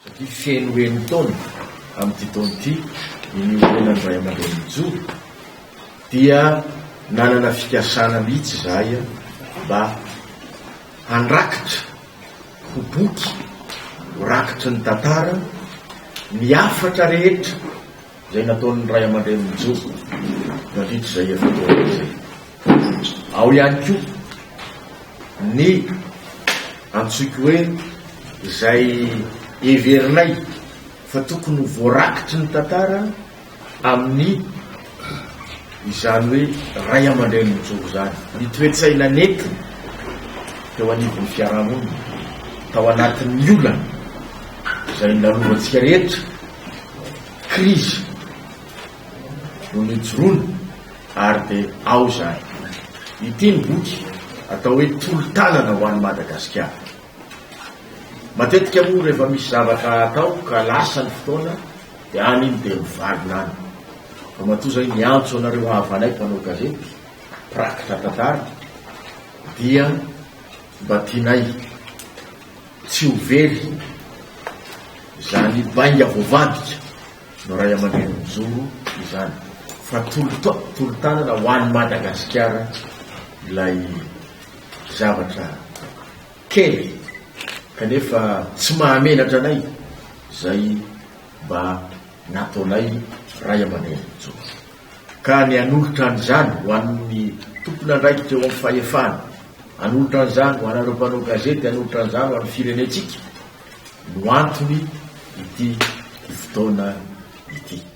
satria fenoeny taona amin'ity taona ity ny orenandray aman-dreny dia nanana fikasana mihitsy zahay mba handrakitra ho boky ho rakitry ny tantara miafatra rehetra zay nataon'ny ray aman-dreny mandritra zay efatozay. Ao ihany koa ny antsoiko hoe zay everinay fa tokony voarakitry ny tantara amin'ny izany hoe ray aman-dreny mijoro zany, ny toetsaina nety teo anivon'ny fiarahamonina, tao anatin'ny olana zay nalovantsika rehetra krizy no nijoroana ary dia ao zany. Ity ny boky atao hoe tolo-tanana ho an'ny Madagasikara. Matetika moa rehefa misy zavatra atao ka lasa ny fotoana dia any iny dia mivalina any. Fa matoa zay miantso anareo havanay mpanao gazety prakitra tantara dia mba tianay tsy ho very zany bainga voavadika no ray aman-dreny mijoro izany, fa tolo-tanana ho an'ny Madagasikara ilay zavatra kely kanefa tsy mahamenatra anay zay mba nataonay ray aman-dreny mijoro. Ka ny anolotra an'izany ho an'ny tompona andraikitra eo amin'ny fahefana, anolotra an'izany ho anareo mpanao gazety, anolotra an'izany ho an'ny firenetsika no antony ity fotoana ity.